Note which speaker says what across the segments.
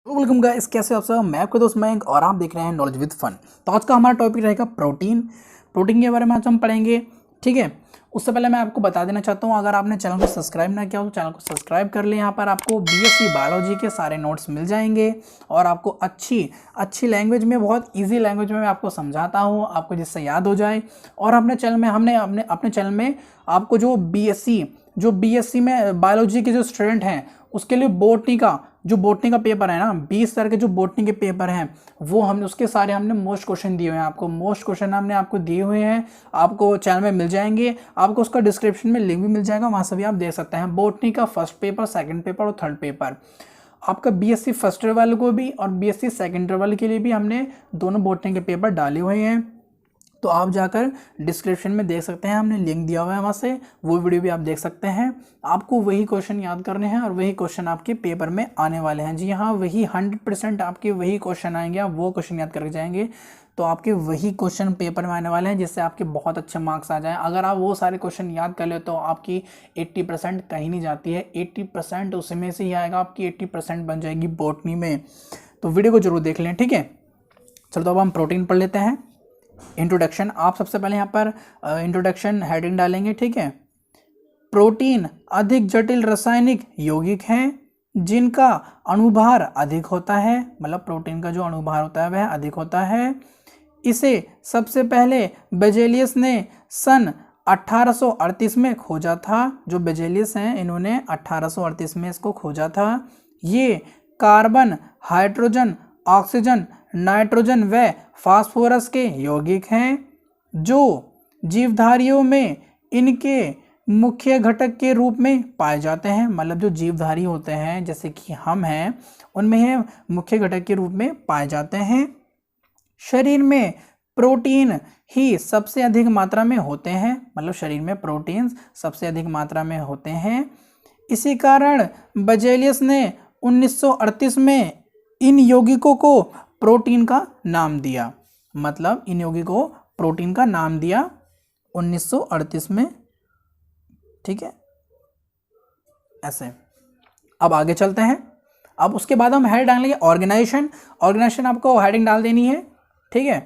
Speaker 1: Welcome guys, कैसे हो आप सब। मैं आपके दोस्त मयंक और आप देख रहे हैं नॉलेज विद फन। तो आज का हमारा टॉपिक रहेगा प्रोटीन के बारे में आज हम पढ़ेंगे। ठीक है, उससे पहले मैं आपको बता देना चाहता हूँ, अगर आपने चैनल को सब्सक्राइब ना किया हो तो चैनल को सब्सक्राइब कर लें। यहाँ पर आपको बीएससी बायोलॉजी के सारे नोट्स मिल जाएंगे और आपको अच्छी लैंग्वेज में, बहुत ईजी लैंग्वेज में मैं आपको समझाता हूँ, आपको जिससे याद हो जाए। और अपने चैनल में हमने अपने चैनल में आपको जो बीएससी में बायोलॉजी के जो स्टूडेंट हैं उसके लिए बोटनी का पेपर है ना, 20 तरह के जो बोटनी के पेपर हैं वो हमने उसके सारे हमने मोस्ट क्वेश्चन दिए हुए हैं। आपको मोस्ट क्वेश्चन हमने आपको दिए हुए हैं, आपको चैनल में मिल जाएंगे। आपको उसका डिस्क्रिप्शन में लिंक भी मिल जाएगा, वहाँ से भी आप देख सकते हैं। बोटनी का फर्स्ट पेपर, सेकंड पेपर और थर्ड पेपर आपका बीएससी फर्स्ट ईयर वाले को भी और बीएससी सेकंड ईयर वाले के लिए भी हमने दोनों बोटनी के पेपर डाले हुए हैं। तो आप जाकर डिस्क्रिप्शन में देख सकते हैं, हमने लिंक दिया हुआ है, वहाँ से वो वीडियो भी आप देख सकते हैं। आपको वही क्वेश्चन याद करने हैं और वही क्वेश्चन आपके पेपर में आने वाले हैं। जी हाँ, वही 100% आपके वही क्वेश्चन आएंगे, आप वो क्वेश्चन याद करके जाएंगे तो आपके वही क्वेश्चन पेपर में आने वाले हैं, जिससे आपके बहुत अच्छे मार्क्स आ जाएं। अगर आप वो सारे क्वेश्चन याद कर ले तो आपकी 80% कहीं नहीं जाती है, 80% उसमें से ही आएगा, आपकी 80% बन जाएगी बोटनी में। तो वीडियो को जरूर देख लें। ठीक है, चलो तो अब हम प्रोटीन पढ़ लेते हैं। इंट्रोडक्शन, आप सबसे पहले यहाँ पर इंट्रोडक्शन हेडिंग डालेंगे। ठीक है, प्रोटीन अधिक जटिल रासायनिक यौगिक हैं जिनका अणुभार अधिक होता है, मतलब प्रोटीन का जो अणुभार होता है वह अधिक होता है। इसे सबसे पहले बेजेलियस ने सन 1838 में खोजा था। जो बेजेलियस हैं इन्होंने 1838 में इसको खोजा था। ये कार्बन, हाइड्रोजन, ऑक्सीजन, नाइट्रोजन व फास्फोरस के यौगिक हैं जो जीवधारियों में इनके मुख्य घटक के रूप में पाए जाते हैं। मतलब जो जीवधारी होते हैं जैसे कि हम हैं, उनमें ये मुख्य घटक के रूप में पाए जाते हैं। शरीर में प्रोटीन ही सबसे अधिक मात्रा में होते हैं, मतलब शरीर में प्रोटीन सबसे अधिक मात्रा में होते हैं। इसी कारण बेजेलियस ने 1938 में इन यौगिकों को प्रोटीन का नाम दिया, मतलब इन यौगिकों को प्रोटीन का नाम दिया 1938 में। ठीक है, ऐसे। अब आगे चलते हैं। अब उसके बाद हम हेड डालेंगे ऑर्गेनाइजेशन आपको हेडिंग डाल देनी है। ठीक है,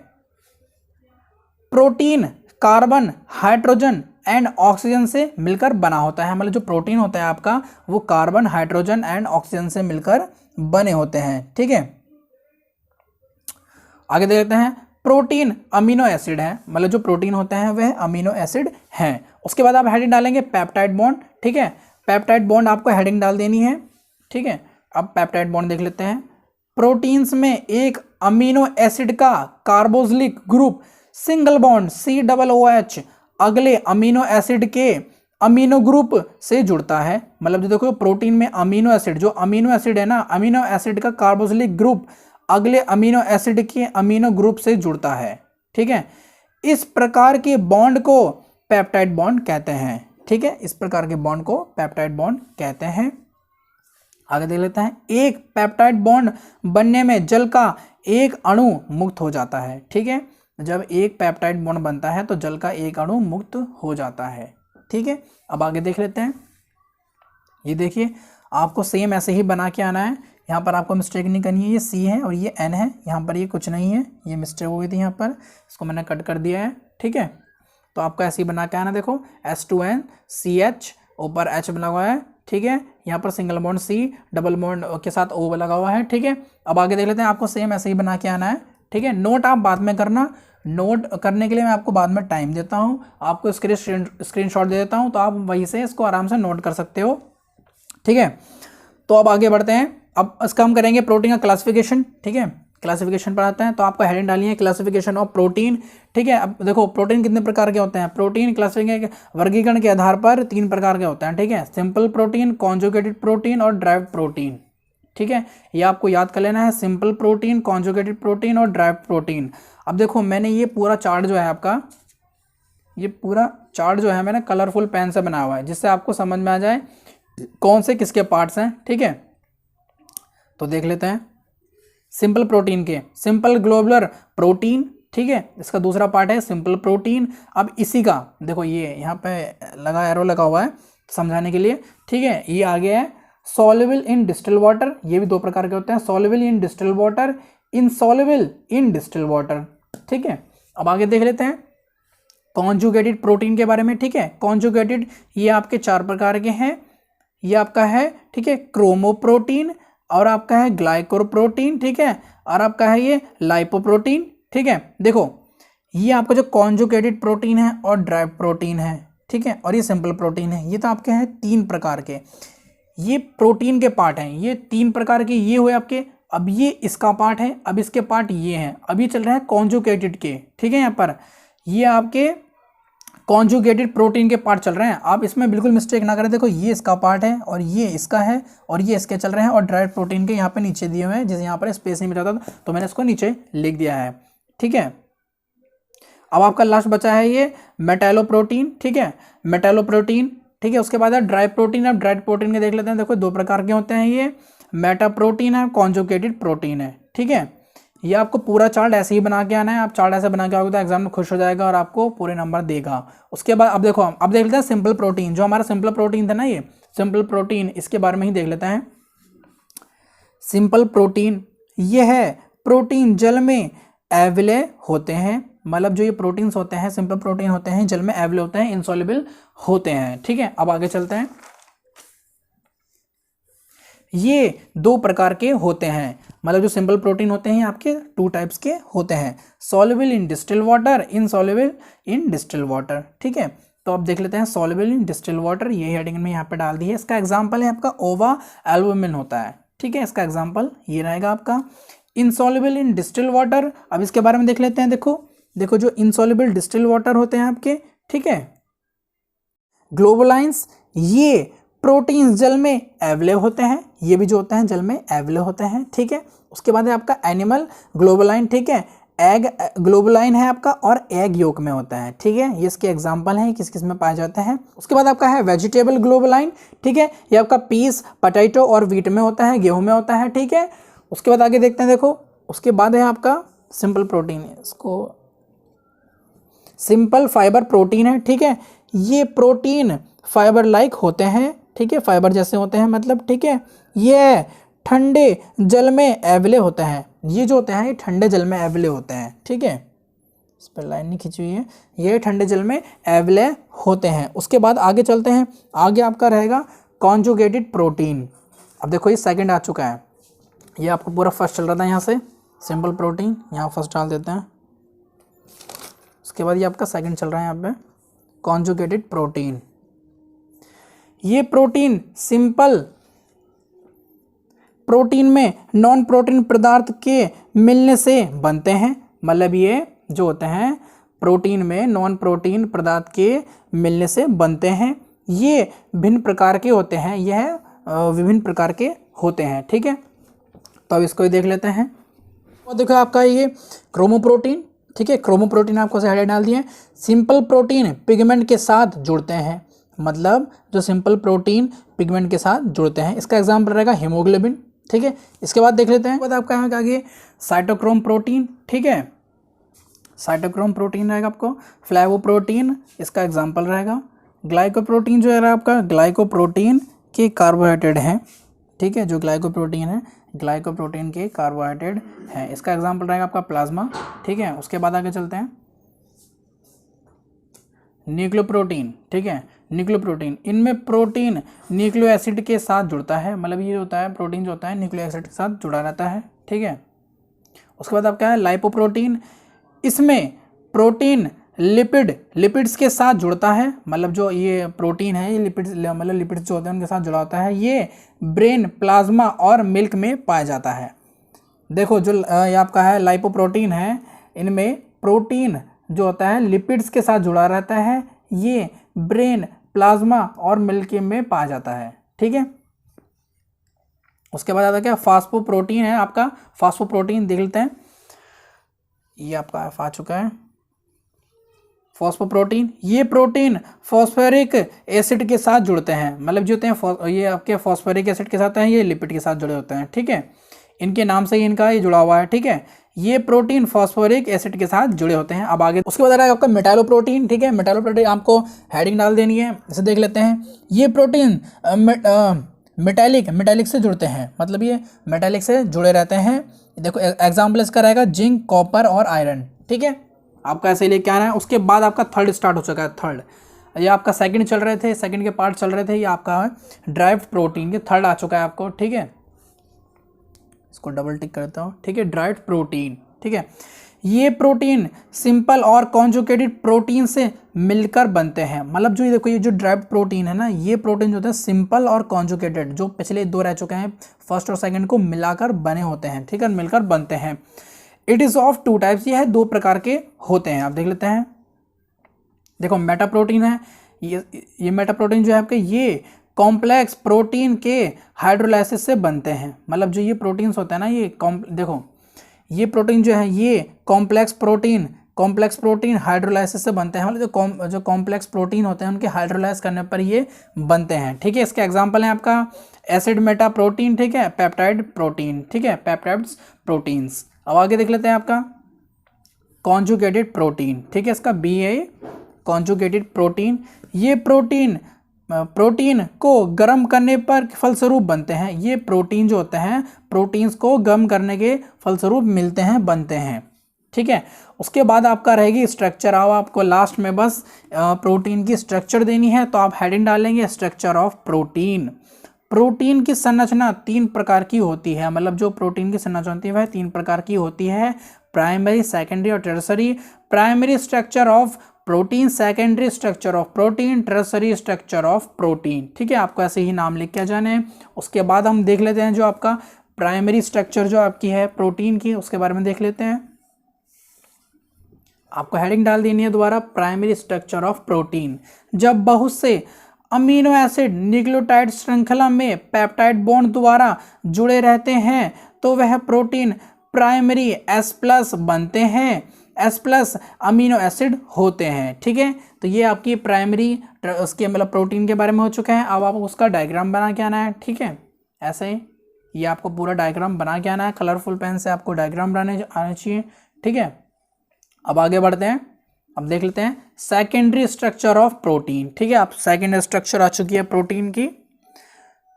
Speaker 1: protein carbon, hydrogen and oxygen से मिलकर बना होता है। मतलब जो प्रोटीन होता है आपका वो कार्बन, हाइड्रोजन एंड ऑक्सीजन से मिलकर बने होते हैं। ठीक है, आगे देख लेते हैं। प्रोटीन अमीनो एसिड है, मतलब जो प्रोटीन होते हैं वह अमीनो एसिड हैं। उसके बाद आप हेडिंग डालेंगे पेप्टाइड बॉन्ड। ठीक है, पेप्टाइड बॉन्ड आपको हेडिंग डाल देनी है। ठीक है, अब पेप्टाइड बॉन्ड देख लेते हैं। प्रोटीन्स में एक अमीनो एसिड का carboxylic group single bond COOH अगले अमीनो एसिड के अमीनो ग्रुप से जुड़ता है। मतलब जो देखो प्रोटीन में अमीनो एसिड, जो अमीनो एसिड है ना, अमीनो एसिड का कार्बोक्सिलिक ग्रुप अगले अमीनो एसिड के अमीनो ग्रुप से जुड़ता है। ठीक है, इस प्रकार के बॉन्ड को पेप्टाइड बॉन्ड कहते हैं। ठीक है, इस प्रकार के बॉन्ड को पेप्टाइड बॉन्ड कहते हैं। आगे देख लेते हैं। एक पेप्टाइड बॉन्ड बनने में जल का एक अणु मुक्त हो जाता है। ठीक है, जब एक पेप्टाइड बॉन्ड बनता है तो जल का एक अणु मुक्त हो जाता है। ठीक है, अब आगे देख लेते हैं। ये देखिए, आपको सेम ऐसे ही बना के आना है। यहाँ पर आपको मिस्टेक नहीं करनी है, ये C है और ये N है, यहाँ पर ये कुछ नहीं है, ये मिस्टेक हो गई थी यहाँ पर, इसको मैंने कट कर दिया है। ठीक है, तो आपको ऐसे ही बना के आना। देखो S2N CH ऊपर H लगा हुआ है। ठीक है, यहाँ पर single bond C double bond के साथ O लगा हुआ है। ठीक है, अब आगे देख लेते हैं। आपको सेम ऐसे ही बना के आना है। ठीक है, नोट आप बाद में करना, नोट करने के लिए मैं आपको बाद में टाइम देता हूँ, आपको स्क्रीनशॉट दे देता हूँ, तो आप वहीं से इसको आराम से नोट कर सकते हो। ठीक है, तो अब आगे बढ़ते हैं। अब इसका हम करेंगे प्रोटीन का क्लासिफिकेशन। ठीक है, क्लासिफिकेशन पर आते हैं। तो आपको हेडिंग डालनी है क्लासिफिकेशन ऑफ प्रोटीन। ठीक है, अब देखो प्रोटीन कितने प्रकार के होते हैं। प्रोटीन क्लासिफिकेशन वर्गीकरण के आधार पर 3 प्रकार के होते हैं। ठीक है, सिंपल प्रोटीन, कॉन्जुगेटेड प्रोटीन और ड्राइव्ड प्रोटीन। ठीक है, ये आपको याद कर लेना है, सिंपल प्रोटीन, कॉन्जुगेटेड प्रोटीन और ड्राइव्ड प्रोटीन। अब देखो मैंने ये पूरा चार्ट जो है आपका, ये पूरा चार्ट जो है मैंने कलरफुल पेन से बनाया हुआ है, जिससे आपको समझ में आ जाए कौन से किसके पार्ट्स हैं। ठीक है, तो देख लेते हैं। सिंपल प्रोटीन के सिंपल ग्लोबुलर प्रोटीन। ठीक है, इसका दूसरा पार्ट है सिंपल प्रोटीन। अब इसी का देखो ये यहाँ पे लगा एरो लगा हुआ है समझाने के लिए। ठीक है, ये आगे है सॉल्युबल इन डिस्टिल वाटर, ये भी दो प्रकार के होते हैं, soluble in distil water, insoluble in distil water. ठीक है, अब आगे देख लेते हैं कॉन्जुगेटेड प्रोटीन के बारे में। ठीक है, कॉन्जुगेटेड ये आपके 4 प्रकार के हैं। ये आपका है, ठीक है, क्रोमोप्रोटीन, और आपका है ग्लाइकोप्रोटीन, ठीक है, और आपका है ये लाइपोप्रोटीन। ठीक है, देखो ये आपका जो कॉन्जुगेटेड प्रोटीन है और ड्राइव प्रोटीन है, ठीक है, और ये सिंपल प्रोटीन है। ये तो आपके हैं 3 प्रकार के, ये प्रोटीन के पार्ट हैं, ये 3 प्रकार के ये हुए आपके। अब ये इसका पार्ट है, अब इसके पार्ट ये हैं, अब ये चल रहा है कॉन्जुगेटेड के। ठीक है, यहाँ पर ये आपके कॉन्जुगेटेड प्रोटीन के पार्ट चल रहे हैं। आप इसमें बिल्कुल मिस्टेक ना करें, देखो ये इसका पार्ट है और ये इसका है और ये इसके चल रहे हैं, और ड्राइव प्रोटीन के यहाँ पे नीचे दिए हुए हैं, जैसे यहाँ पर स्पेस नहीं मिला था तो मैंने इसको नीचे लिख दिया है। ठीक है, अब आपका लास्ट बचा है ये मेटालोप्रोटीन। ठीक है, मेटालोप्रोटीन, ठीक है, उसके बाद है ड्राई प्रोटीन। अब ड्राई प्रोटीन के देख लेते हैं, देखो 2 प्रकार के होते हैं, ये मेटा प्रोटीन है, कॉन्जुगेटेड प्रोटीन है। ठीक है, ये आपको पूरा चार्ट ऐसे ही बना के आना है। आप चार्ट ऐसे बना के आओगे तो एग्जाम में खुश हो जाएगा और आपको पूरे नंबर देगा। उसके बाद अब देखो, अब देख लेते हैं सिंपल प्रोटीन, जो हमारा सिंपल प्रोटीन था ना, ये सिंपल प्रोटीन, इसके बारे में ही देख लेते हैं। सिंपल प्रोटीन ये है प्रोटीन जल में एवले होते हैं, मतलब जो ये प्रोटीन्स होते हैं, सिंपल प्रोटीन होते हैं, जल में एवले होते हैं, इनसॉल्युबल होते हैं। ठीक है, अब आगे चलते हैं। ये 2 प्रकार के होते हैं, मतलब जो सिंपल प्रोटीन होते हैं आपके 2 टाइप्स के होते हैं, soluble in distil water, insoluble in distil water. ठीक है, तो अब देख लेते हैं सॉल्युबल इन डिस्टिल वाटर, ये हेडिंग में यहाँ पे डाल दी है। इसका एग्जाम्पल है आपका ओवा एल्बुमिन होता है। ठीक है, इसका एग्जाम्पल ये रहेगा आपका इनसॉल्युबल इन डिस्टिल वाटर। अब इसके बारे में देख लेते हैं। देखो जो इनसॉल्युबल डिस्टिल वाटर होते हैं आपके, ठीक है, ग्लोबुलाइंस, ये प्रोटीन जल में एवले होते हैं, ये भी जो होते हैं जल में एवले होते हैं। ठीक है, उसके बाद है आपका एनिमल ग्लोबुलाइन। ठीक है, एग ग्लोबुलाइन है आपका और एग योक में होता है। ठीक है, ये इसके एग्जाम्पल हैं, किस किस में पाए जाते हैं। उसके बाद आपका है वेजिटेबल ग्लोबुलाइन। ठीक है, ये आपका पीस, पोटैटो और व्हीट में होता है, गेहूं में होता है। ठीक है, उसके बाद आगे देखते हैं। देखो उसके बाद है आपका सिंपल प्रोटीन, इसको सिंपल फाइबर प्रोटीन है। ठीक है, ये प्रोटीन फाइबर लाइक होते हैं, ठीक है, फाइबर जैसे होते हैं मतलब। ठीक है, ये ठंडे जल में एवले होते हैं, ये जो होते हैं ये ठंडे जल में एवले होते हैं। ठीक है, इस पर लाइन नहीं खींची हुई है, ये ठंडे जल में एवले होते हैं। उसके बाद आगे चलते हैं, आगे आपका रहेगा कॉन्जुगेटेड प्रोटीन। अब देखो ये सेकंड आ चुका है, ये आपको पूरा फर्स्ट चल रहा था यहाँ से, सिंपल प्रोटीन यहाँ फर्स्ट डाल देते हैं। उसके बाद ये आपका सेकंड चल रहा है यहाँ पे कॉन्जुगेटेड प्रोटीन। ये प्रोटीन सिंपल प्रोटीन में नॉन प्रोटीन पदार्थ के मिलने से बनते हैं, मतलब ये जो होते हैं प्रोटीन में नॉन प्रोटीन पदार्थ के मिलने से बनते हैं। ये भिन्न प्रकार के होते हैं, यह विभिन्न प्रकार के होते हैं। ठीक है, तो अब इसको ही देख लेते हैं। और देखो आपका ये क्रोमोप्रोटीन, ठीक है, क्रोमोप्रोटीन आपको से हेडर डाल दिए। सिंपल प्रोटीन पिगमेंट के साथ जुड़ते हैं, मतलब जो सिंपल प्रोटीन पिगमेंट के साथ जुड़ते हैं, इसका एग्जाम्पल रहेगा हीमोग्लोबिन। ठीक है, इसके बाद देख लेते हैं, बाद आपका यहाँ आगे साइटोक्रोम प्रोटीन। ठीक है, साइटोक्रोम प्रोटीन रहेगा आपको, फ्लैवोप्रोटीन इसका एग्जाम्पल रहेगा। ग्लाइकोप्रोटीन जो है आपका ग्लाइकोप्रोटीन के कार्बोहाइड्रेट हैं। ठीक है, जो ग्लाइकोप्रोटीन है ग्लाइकोप्रोटीन के कार्बोहाइड्रेट हैं, इसका एग्जाम्पल रहेगा आपका प्लाज्मा। ठीक है, उसके बाद आगे चलते हैं न्यूक्लियोप्रोटीन। ठीक है, न्यूक्लियोप्रोटीन, इनमें प्रोटीन न्यूक्लियो एसिड के साथ जुड़ता है, मतलब ये होता है प्रोटीन जो होता है न्यूक्लियो एसिड के साथ जुड़ा रहता है। ठीक है, उसके बाद आपका है लाइपोप्रोटीन, इसमें प्रोटीन लिपिड्स के साथ जुड़ता है, मतलब जो ये प्रोटीन है ये लिपिड्स जो होते हैं उनके साथ जुड़ा होता है। ये ब्रेन, प्लाज्मा और मिल्क में पाया जाता है। देखो जो ये आपका है लाइपोप्रोटीन है, इनमें प्रोटीन जो होता है लिपिड्स के साथ जुड़ा रहता है, ये ब्रेन, प्लाज्मा और मिल्क में पाया जाता है। ठीक है, उसके बाद आता क्या फास्फोप्रोटीन है आपका, फास्फोप्रोटीन देख लेते हैं, ये आपका आ चुका है फॉस्फोप्रोटीन। ये प्रोटीन फॉस्फोरिक एसिड के साथ जुड़ते हैं, मतलब जो होते हैं ये आपके फॉस्फोरिक एसिड के साथ हैं, ये लिपिड के साथ जुड़े होते हैं। ठीक है, इनके नाम से ही इनका ये जुड़ा हुआ है। ठीक है, ये प्रोटीन फॉस्फोरिक एसिड के साथ जुड़े होते हैं। अब आगे उसके बाद आएगा आपका मेटालोप्रोटीन। ठीक है, मेटालोप्रोटीन आपको हेडिंग डाल देनी है, इसे देख लेते हैं। ये प्रोटीन मेटालिक, मेटालिक से जुड़ते हैं, मतलब ये मेटालिक से जुड़े रहते हैं। देखो एग्जाम्पल इसका रहेगा जिंक, कॉपर और आयरन, ठीक है। आपका ऐसे लेके आना है। उसके बाद आपका थर्ड स्टार्ट हो चुका है, थर्ड। ये आपका सेकंड चल रहे थे, सेकंड के पार्ट चल रहे थे, ये आपका ड्राइव्ड प्रोटीन, ये थर्ड आ चुका है आपको, ठीक है। इसको डबल टिक करता हूँ, ठीक है, ड्राइव्ड प्रोटीन, ठीक है। ये प्रोटीन सिंपल और कॉन्जुगेटेड प्रोटीन से मिलकर बनते हैं, मतलब जो ये देखो ये जो ड्राइव्ड प्रोटीन है ना, ये प्रोटीन जो होता है सिंपल और कॉन्जुगेटेड, जो पिछले दो रह चुके हैं फर्स्ट और सेकंड को मिलाकर बने होते हैं, ठीक है, मिलकर बनते हैं। It is of two types, ये है दो प्रकार के होते हैं। आप देख लेते हैं, देखो मेटा प्रोटीन है, ये मेटा प्रोटीन जो है आपके ये कॉम्प्लेक्स प्रोटीन के हाइड्रोलाइसिस से बनते हैं, मतलब जो ये प्रोटीन्स होते हैं ना, ये देखो ये प्रोटीन जो है ये कॉम्प्लेक्स प्रोटीन हाइड्रोलाइसिस से बनते हैं, मतलब जो कॉम्प्लेक्स प्रोटीन होते हैं उनके हाइड्रोलाइज करने पर ये बनते हैं, ठीक है। इसके एग्जांपल हैं आपका एसिड मेटा प्रोटीन, ठीक है, पेप्टाइड प्रोटीन, ठीक है, पेप्टाइड्स प्रोटीन्स। अब आगे देख लेते हैं आपका कॉन्जुगेटेड प्रोटीन, ठीक है, इसका BA कॉन्जुगेटेड प्रोटीन। ये प्रोटीन को गर्म करने पर फलस्वरूप बनते हैं। ये प्रोटीन जो होते हैं प्रोटीन्स को गर्म करने के फलस्वरूप मिलते हैं, बनते हैं, ठीक है। उसके बाद आपका रहेगी स्ट्रक्चर। अब आपको लास्ट में बस प्रोटीन की स्ट्रक्चर देनी है, तो आप हेडिंग डालेंगे स्ट्रक्चर ऑफ प्रोटीन। प्रोटीन की संरचना 3 प्रकार की होती है, मतलब जो प्रोटीन की संरचना होती है वह 3 प्रकार की होती है, प्राइमरी, सेकेंडरी और tertiary. Primary structure of protein, secondary structure of protein, tertiary structure of protein, ठीक है। आपको ऐसे ही नाम लिख के जाने हैं। उसके बाद हम देख लेते हैं जो आपका प्राइमरी स्ट्रक्चर जो आपकी है प्रोटीन की, उसके बारे में देख लेते हैं। आपको हेडिंग डाल देनी है दोबारा, प्राइमरी स्ट्रक्चर ऑफ प्रोटीन। जब बहुत से अमीनो एसिड न्यूक्लियोटाइड श्रृंखला में पेप्टाइड बॉन्ड द्वारा जुड़े रहते हैं तो वह प्रोटीन प्राइमरी S+ बनते हैं, S+ अमीनो एसिड होते हैं, ठीक है। तो ये आपकी प्राइमरी उसके मतलब प्रोटीन के बारे में हो चुका है। अब आपको उसका डायग्राम बना के आना है, ठीक है, ऐसे ही ये आपको पूरा डायग्राम बना के आना है, कलरफुल पेन से आपको डायग्राम बनाने आने चाहिए, ठीक है। अब आगे बढ़ते हैं, अब देख लेते हैं सेकेंडरी स्ट्रक्चर ऑफ प्रोटीन, ठीक है। आप सेकेंडरी स्ट्रक्चर आ चुकी है प्रोटीन की।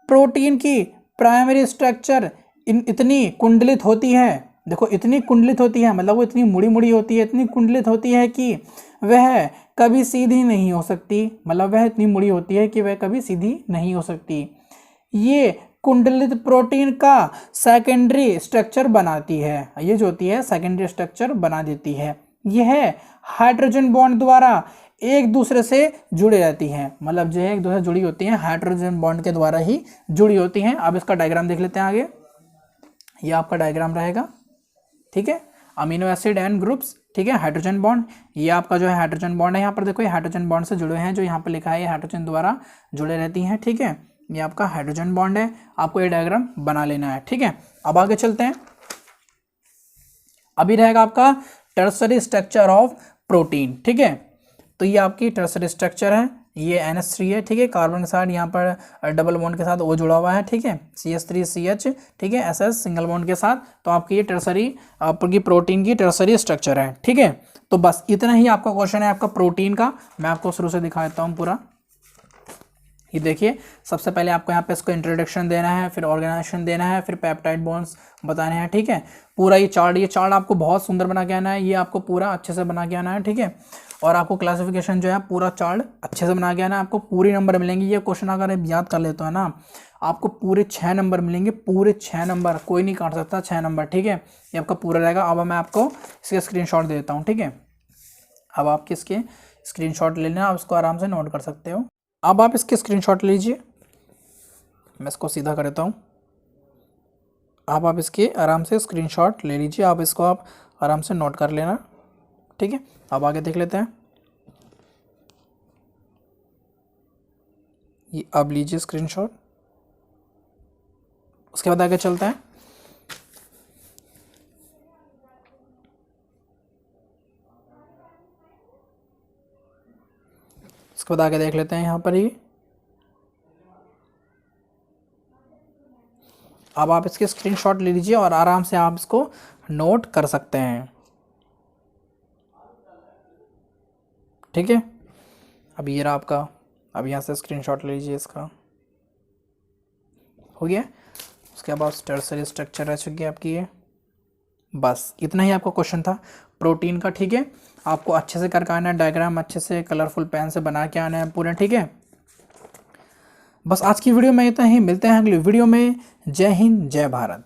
Speaker 1: प्रोटीन की प्राइमरी स्ट्रक्चर इतनी कुंडलित होती है, देखो इतनी कुंडलित होती है, मतलब वो इतनी मुड़ी मुड़ी होती है, इतनी कुंडलित होती है कि वह कभी सीधी नहीं हो सकती, मतलब वह इतनी मुड़ी होती है कि वह कभी सीधी नहीं हो सकती। ये कुंडलित प्रोटीन का सेकेंडरी स्ट्रक्चर बनाती है, ये जो होती है सेकेंडरी स्ट्रक्चर बना देती है। यह हाइड्रोजन बॉन्ड द्वारा एक दूसरे से जुड़े रहती हैं, मतलब जो है एक दूसरे से जुड़ी होती हैं, हाइड्रोजन बॉन्ड के द्वारा ही जुड़ी होती हैं। अब इसका डायग्राम देख लेते हैं आगे, ये आपका डायग्राम रहेगा, ठीक है। अमीनो एसिड एंड ग्रुप्स, ठीक है, हाइड्रोजन बॉन्ड, ये आपका जो है हाइड्रोजन बॉन्ड है, यहाँ पर देखो ये हाइड्रोजन बॉन्ड से जुड़े हैं, जो यहाँ पर लिखा है ये हाइड्रोजन द्वारा जुड़े रहती हैं, ठीक है। ये आपका हाइड्रोजन बॉन्ड है, आपको ये डायग्राम बना लेना है, ठीक है। अब आगे चलते हैं, अभी रहेगा आपका टर्सरी स्ट्रक्चर ऑफ प्रोटीन, ठीक है। तो ये आपकी टर्सरी स्ट्रक्चर है, ये NH3 है, ठीक है, कार्बन के साथ यहाँ पर डबल बॉन्ड के साथ O जुड़ा हुआ है, ठीक है, CH3CH, ठीक है, SS सिंगल बॉन्ड के साथ। तो आपकी ये टर्सरी आपकी प्रोटीन की टर्सरी स्ट्रक्चर है, ठीक है। तो बस इतना ही आपका क्वेश्चन है आपका प्रोटीन का। मैं आपको शुरू से दिखा देता हूँ पूरा। ये देखिए, सबसे पहले आपको यहाँ पे इसको इंट्रोडक्शन देना है, फिर ऑर्गेनाइजेशन देना है, फिर पेप्टाइड बॉन्ड्स बताने हैं, ठीक है। पूरा ये चार्ट आपको बहुत सुंदर बना के आना है, ये आपको पूरा अच्छे से बना के आना है, ठीक है। और आपको क्लासिफिकेशन जो है पूरा चार्ट अच्छे से बना के आना है, आपको पूरे नंबर मिलेंगे। ये क्वेश्चन अगर आप याद कर लेते हो ना, आपको पूरे 6 नंबर मिलेंगे, पूरे 6 नंबर, कोई नहीं काट सकता 6 नंबर, ठीक है। ये आपका पूरा रहेगा। अब मैं आपको इसके स्क्रीनशॉट दे देता हूँ, ठीक है। अब आप किसके स्क्रीनशॉट ले लेना, आप इसको आराम से नोट कर सकते हो। अब आप इसके स्क्रीनशॉट लीजिए, मैं इसको सीधा कर देता हूँ। अब आप इसके आराम से स्क्रीनशॉट ले लीजिए, आप इसको आप आराम से नोट कर लेना, ठीक है। अब आगे देख लेते हैं, ये अब लीजिए स्क्रीनशॉट। उसके बाद आगे चलते हैं, उसके बाद आगे देख लेते हैं यहाँ पर ही। अब आप इसके स्क्रीनशॉट ले लीजिए और आराम से आप इसको नोट कर सकते हैं, ठीक है। अब ये रहा आपका, अब यहाँ से स्क्रीनशॉट ले लीजिए इसका, हो गया। उसके बाद टर्सरी स्ट्रक्चर रह चुकी है आपकी ये। बस इतना ही आपका क्वेश्चन था प्रोटीन का, ठीक है। आपको अच्छे से करके आना है, डायग्राम अच्छे से कलरफुल पेन से बना के आना है पूरे, ठीक है। बस आज की वीडियो में इतना ही, मिलते हैं अगली वीडियो में। जय हिंद, जय भारत।